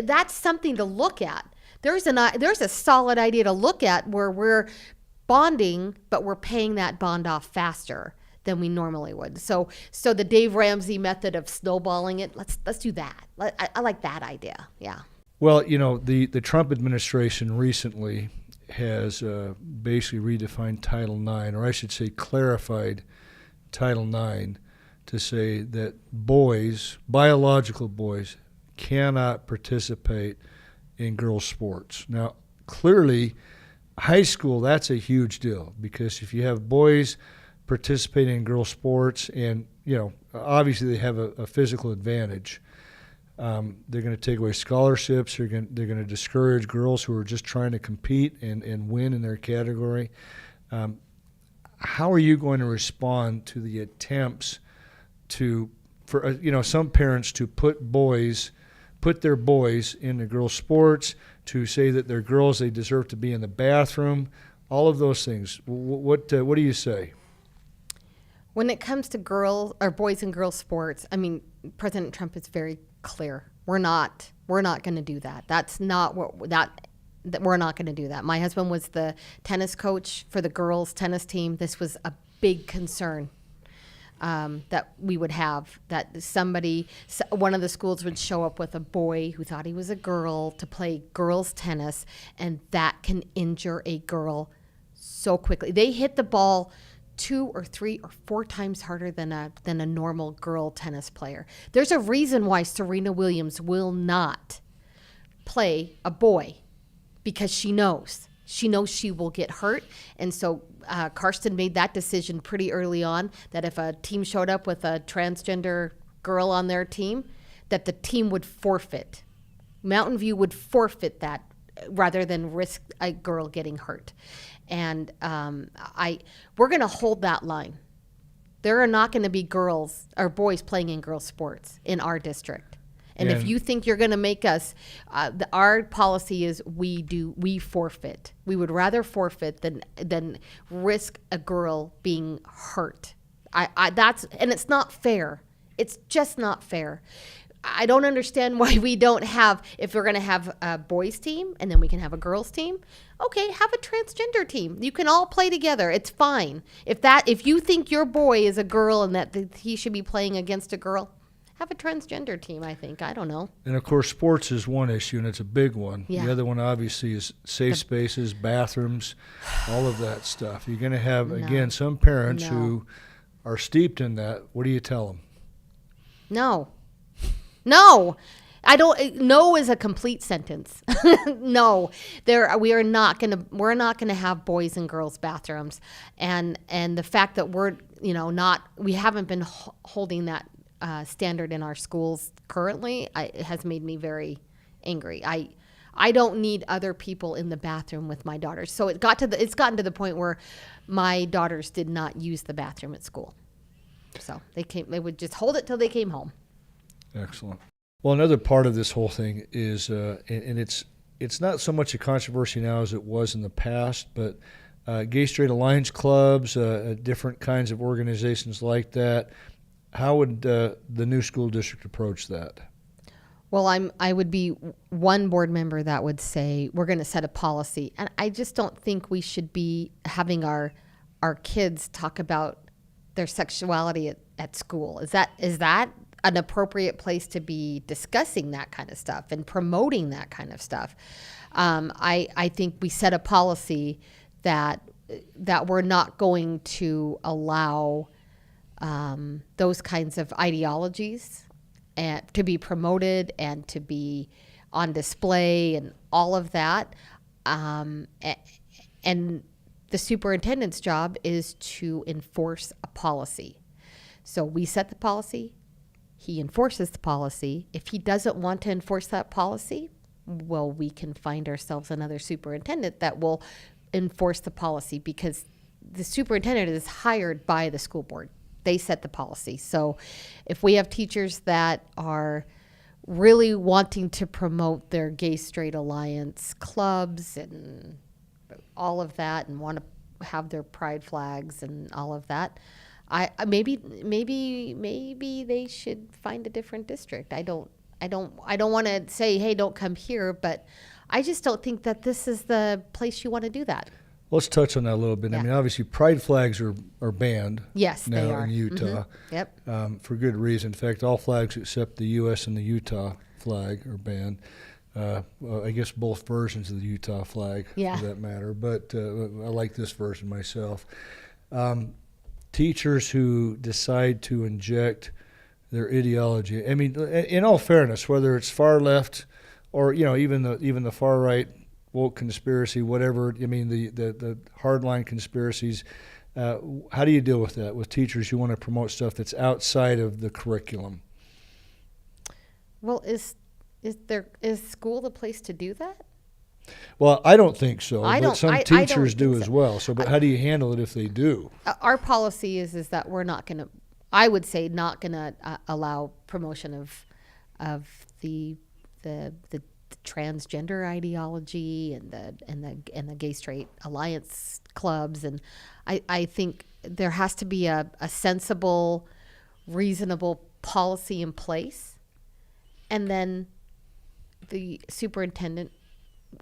That's something to look at. There's a solid idea to look at where we're bonding, but we're paying that bond off faster than we normally would. So the Dave Ramsey method of snowballing it, let's do that. I like that idea. Yeah. Well, the Trump administration recently has basically redefined Title IX, or I should say clarified Title IX, to say that biological boys, cannot participate in girls' sports. Now, clearly, high school, that's a huge deal, because if you have boys participating in girls' sports and, obviously they have a physical advantage, they're going to take away scholarships. They're going to discourage girls who are just trying to compete and win in their category. How are you going to respond to the attempts for some parents to put their boys in the girls' sports, to say that they're girls, they deserve to be in the bathroom, all of those things? What do you say? When it comes to boys and girls sports, President Trump is very clear. We're not going to do that. We're not going to do that. My husband was the tennis coach for the girls tennis team. This was a big concern that we would have, that one of the schools would show up with a boy who thought he was a girl to play girls tennis, and that can injure a girl so quickly. They hit the ball 2 or 3 or 4 times harder than a normal girl tennis player. There's a reason why Serena Williams will not play a boy, because she knows she will get hurt. And so Karsten made that decision pretty early on, that if a team showed up with a transgender girl on their team, that the team would forfeit. Mountain View would forfeit that rather than risk a girl getting hurt. And we're going to hold that line. There are not going to be girls or boys playing in girls' sports in our district. And if you think you're going to make us, our policy is we forfeit. We would rather forfeit than risk a girl being hurt. And it's not fair. It's just not fair. I don't understand why we don't have, if we're going to have a boys team and then we can have a girls team, okay, have a transgender team. You can all play together. It's fine. If you think your boy is a girl and that he should be playing against a girl, have a transgender team, I think. I don't know. And, of course, sports is one issue, and it's a big one. Yeah. The other one, obviously, is safe spaces, bathrooms, all of that stuff. You're going to have, again, some parents who are steeped in that. What do you tell them? No. I don't. No is a complete sentence. No, we're not gonna have boys and girls bathrooms, and the fact that we haven't been holding that standard in our schools currently has made me very angry. I don't need other people in the bathroom with my daughters. So it's gotten to the point where my daughters did not use the bathroom at school. So they would just hold it till they came home. Excellent. Well, another part of this whole thing is, and it's not so much a controversy now as it was in the past, but Gay Straight Alliance clubs, different kinds of organizations like that. How would the new school district approach that? Well, I would be one board member that would say we're going to set a policy, and I just don't think we should be having our kids talk about their sexuality at school. Is that an appropriate place to be discussing that kind of stuff and promoting that kind of stuff? I think we set a policy that we're not going to allow those kinds of ideologies and to be promoted and to be on display and all of that. And the superintendent's job is to enforce a policy. So we set the policy, he enforces the policy. If he doesn't want to enforce that policy, well, we can find ourselves another superintendent that will enforce the policy, because the superintendent is hired by the school board. They set the policy. So if we have teachers that are really wanting to promote their Gay Straight Alliance clubs and all of that and want to have their pride flags and all of that, maybe they should find a different district. I don't want to say, hey, don't come here, but I just don't think that this is the place you want to do that. Let's touch on that a little bit. Yeah. I mean, obviously, pride flags are banned. Yes, now they are in Utah. Mm-hmm. Yep. For good reason. In fact, all flags except the U.S. and the Utah flag are banned. Well, I guess both versions of the Utah flag, Yeah. for that matter. But I like this version myself. Teachers who decide to inject their ideology. I mean, in all fairness, whether it's far left or even the far right woke conspiracy, whatever. I mean, the hardline conspiracies. How do you deal with that with teachers who want to promote stuff that's outside of the curriculum? Well, is school the place to do that? Well, I don't think so, I but don't- some I don't teachers do think as so. well. So, but how do you handle it if they do? Our policy is that we're not going to, I would say, not going to allow promotion of the transgender ideology and the Gay Straight Alliance clubs, and I think there has to be a sensible, reasonable policy in place, and then the superintendent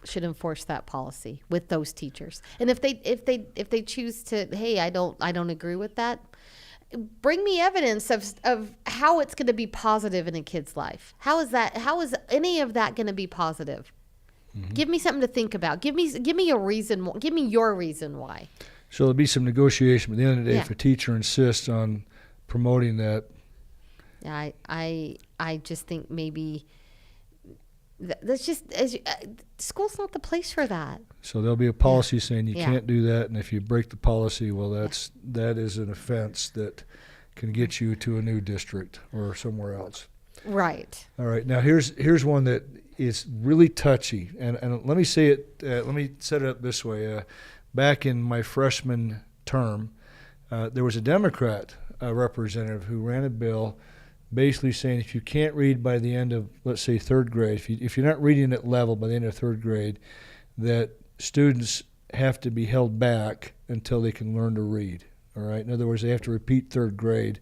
should enforce that policy with those teachers. And if they choose to, hey, I don't agree with that, bring me evidence of how it's going to be positive in a kid's life. How is any of that going to be positive? Mm-hmm. Give me something to think about. Give me a reason. Give me your reason why. So there'll be some negotiation. But at the end of the day, Yeah. if a teacher insists on promoting that, I just think maybe that's just school's not the place for that. so there'll be a policy saying you Yeah. can't do that, and if you break the policy, well, that is an offense that can get you to a new district or somewhere else. Right. All right. Now here's one that is really touchy, and let me say it. Let me set it up this way. Back in my freshman term, there was a Democrat representative who ran a bill, basically saying if you can't read by the end of, let's say, third grade, if you're not reading at level by the end of third grade, that students have to be held back until they can learn to read. All right. In other words, they have to repeat third grade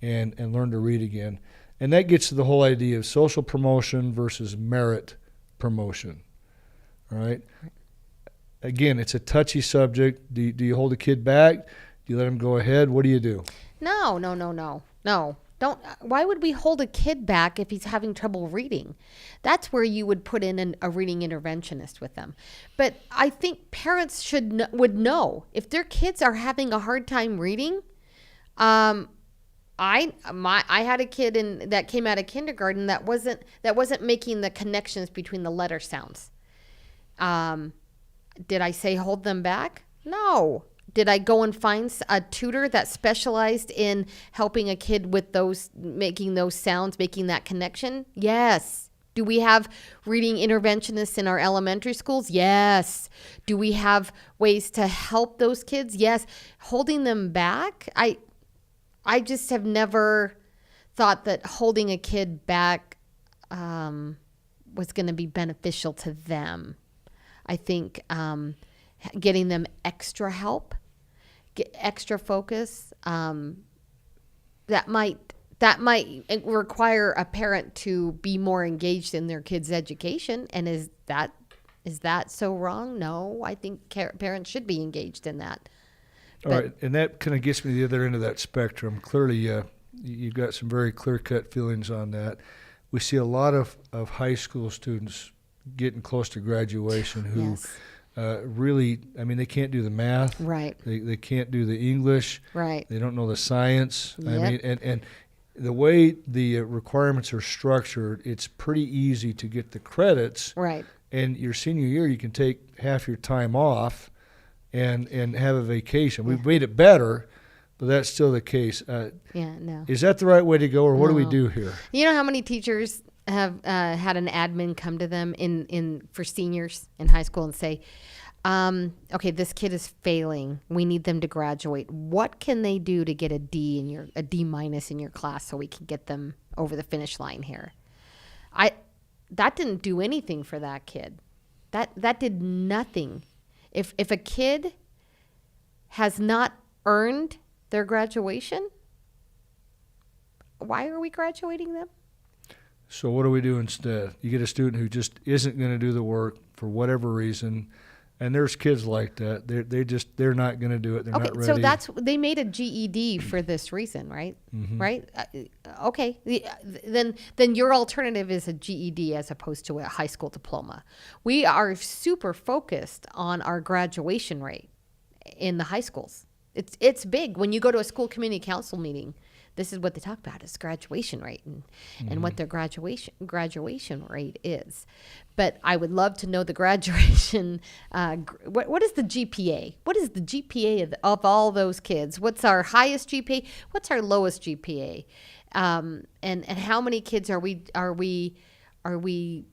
and learn to read again. And that gets to the whole idea of social promotion versus merit promotion. All right. Again, it's a touchy subject. Do you hold a kid back? Do you let him go ahead? What do you do? No. Don't. Why would we hold a kid back if he's having trouble reading? That's where you would put in a reading interventionist with them. But I think parents would know if their kids are having a hard time reading. I had a kid that came out of kindergarten that wasn't making the connections between the letter sounds. Did I say hold them back? No. Did I go and find a tutor that specialized in helping a kid with making those sounds, making that connection? Yes. Do we have reading interventionists in our elementary schools? Yes. Do we have ways to help those kids? Yes. Holding them back? I just have never thought that holding a kid back was going to be beneficial to them. I think getting them extra help, extra focus, that might require a parent to be more engaged in their kid's education. And is that so wrong? No, I think parents should be engaged in that. All right, and that kind of gets me to the other end of that spectrum. Clearly, you've got some very clear-cut feelings on that. We see a lot of high school students getting close to graduation who Yes. Really, I mean, they can't do the math. Right. They can't do the English. Right. They don't know the science. I Yep. mean, and the way the requirements are structured, it's pretty easy to get the credits. Right. And your senior year, you can take half your time off and have a vacation. We've made it better, but that's still the case. Yeah, no. Is that the right way to go, or what do we No. do here? You know how many teachers have had an admin come to them for seniors in high school and say, okay, this kid is failing. We need them to graduate. What can they do to get a D minus in your class so we can get them over the finish line here? That didn't do anything for that kid. That did nothing. If a kid has not earned their graduation, why are we graduating them? So what do we do instead? You get a student who just isn't going to do the work for whatever reason, and there's kids like that. They're not going to do it. They're not ready. So they made a GED for this reason, right? Mm-hmm. Right? Okay. Then your alternative is a GED as opposed to a high school diploma. We are super focused on our graduation rate in the high schools. It's big. When you go to a school community council meeting, this is what they talk about is graduation rate and what their graduation rate is. But I would love to know the graduation. What is the GPA? What is the GPA of all those kids? What's our highest GPA? What's our lowest GPA? And how many kids are we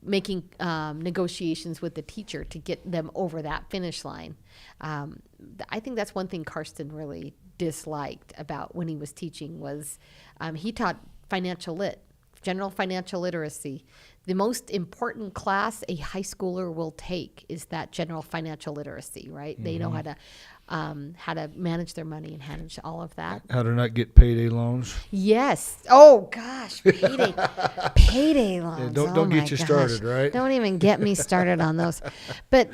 making negotiations with the teacher to get them over that finish line? I think that's one thing Karsten really disliked about when he was teaching was he taught general financial literacy. The most important class a high schooler will take is that general financial literacy, right? Mm-hmm. They know how to manage their money and manage all of that. How to not get payday loans. Yes. Oh gosh, payday loans. Yeah, don't get you started, right? Don't even get me started on those. But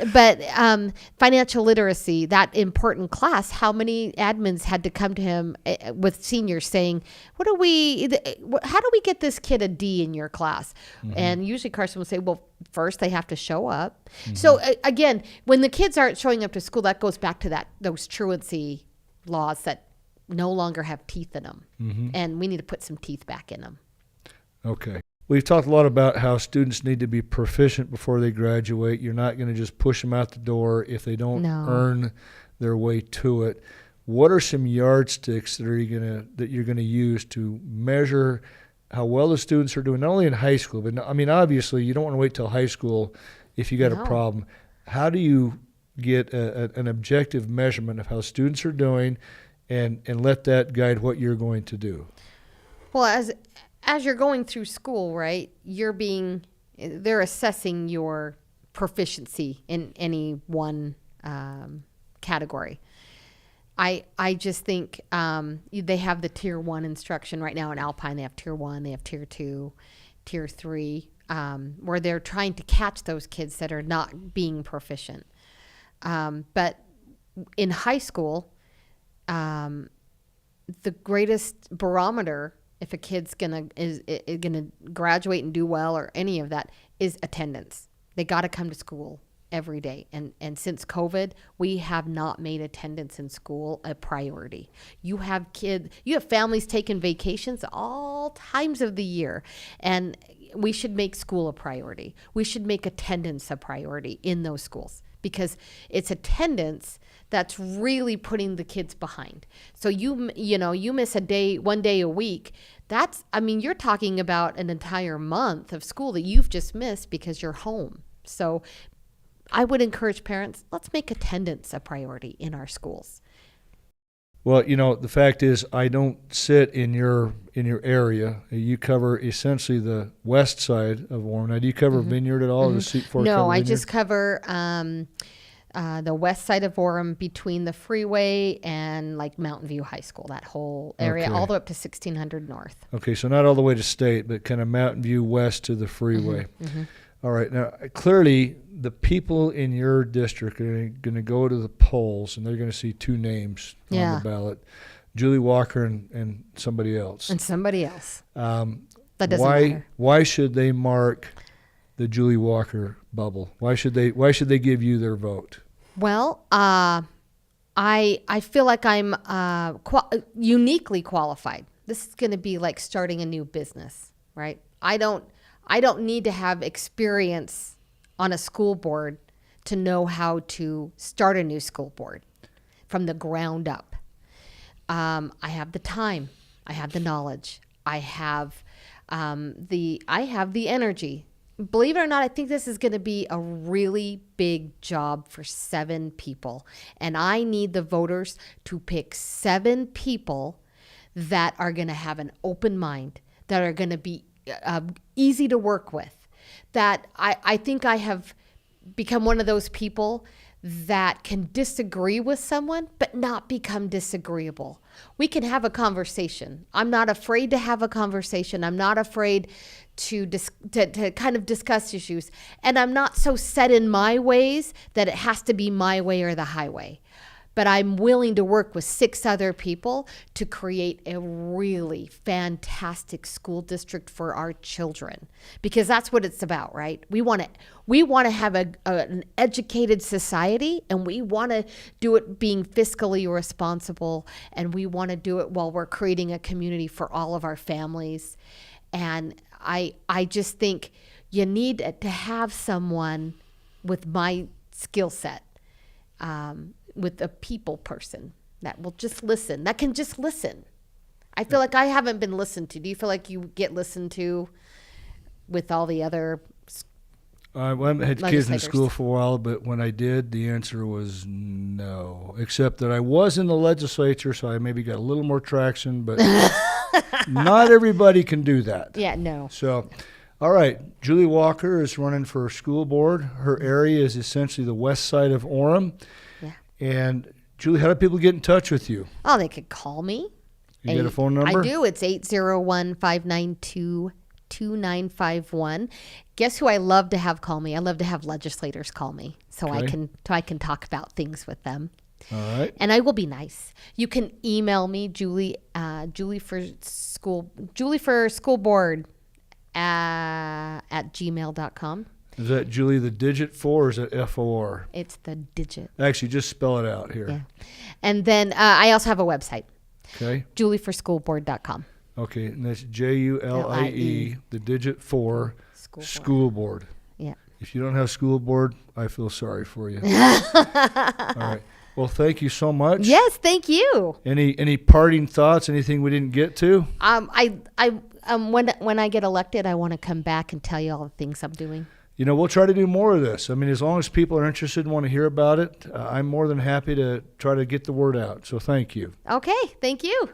financial literacy, that important class. How many admins had to come to him with seniors saying, how do we get this kid a D in your class? Mm-hmm. And usually Carson will say, well, first they have to show up. Mm-hmm. So again, when the kids aren't showing up to school, that goes back to those truancy laws that no longer have teeth in them. Mm-hmm. And we need to put some teeth back in them. Okay. We've talked a lot about how students need to be proficient before they graduate. You're not going to just push them out the door if they don't earn their way to it. What are some yardsticks that you're going to use to measure how well the students are doing, not only in high school, but I mean, obviously you don't want to wait till high school if you got a problem. How do you get an objective measurement of how students are doing and let that guide what you're going to do? Well, as you're going through school, right, they're assessing your proficiency in any one category. I just think they have the tier 1 instruction right now in Alpine. They have tier 1, they have tier 2, tier 3, where they're trying to catch those kids that are not being proficient. But in high school, the greatest barometer if a kid's gonna graduate and do well or any of that is attendance. They got to come to school every day. And since COVID, we have not made attendance in school a priority. You have families taking vacations all times of the year, and we should make school a priority. We should make attendance a priority in those schools because it's attendance that's really putting the kids behind. So you miss one day a week. You're talking about an entire month of school that you've just missed because you're home. So I would encourage parents, let's make attendance a priority in our schools. Well, the fact is, I don't sit in your area. You cover essentially the west side of Orem. Now, do you cover Vineyard at all? No, I just cover the west side of Orem between the freeway and like Mountain View High School, that whole area, all the way up to 1600 North. Okay, so not all the way to State, but kind of Mountain View west to the freeway. All right. Now, clearly, the people in your district are going to go to the polls, and they're going to see two names on the ballot, Julie Walker and somebody else. And somebody else. That doesn't matter. Why should they mark the Julie Walker bubble? Why should they give you their vote? Well, I feel like I'm uniquely qualified. This is going to be like starting a new business, right? I don't need to have experience on a school board to know how to start a new school board from the ground up. I have the time. I have the knowledge. I have the energy. Believe it or not, I think this is going to be a really big job for 7 people. And I need the voters to pick 7 people that are going to have an open mind, that are going to be easy to work with, that I think I have become one of those people that can disagree with someone but not become disagreeable. We can have a conversation. I'm not afraid to have a conversation. I'm not afraid to kind of discuss issues. And I'm not so set in my ways that it has to be my way or the highway. But I'm willing to work with 6 other people to create a really fantastic school district for our children, because that's what it's about, right? We want to have an educated society, and we want to do it being fiscally responsible, and we want to do it while we're creating a community for all of our families. And I just think you need to have someone with my skill set. With a people person that will just listen, that can just listen. I feel like I haven't been listened to. Do you feel like you get listened to with all the other I had kids in school for a while, but when I did, the answer was no, except that I was in the legislature, so I maybe got a little more traction, but not everybody can do that. Yeah, no. So, all right, Julie Walker is running for school board. Her area is essentially the west side of Orem. And Julie, how do people get in touch with you? Oh, they could call me. You get a phone number? I do. It's 801-592-2951. Guess who I love to have call me? I love to have legislators call me so I can talk about things with them. All right. And I will be nice. You can email me, Julie for school board at gmail.com. Is that Julie the digit 4 or is that FOR? It's the digit. Actually, just spell it out here. Yeah. And then I also have a website. Okay. julieforschoolboard.com. Okay, and that's JULIE, the digit 4, school board. Yeah. If you don't have school board, I feel sorry for you. All right. Well, thank you so much. Yes, thank you. Any parting thoughts? Anything we didn't get to? When I get elected, I want to come back and tell you all the things I'm doing. We'll try to do more of this. I mean, as long as people are interested and want to hear about it, I'm more than happy to try to get the word out. So thank you. Okay, thank you.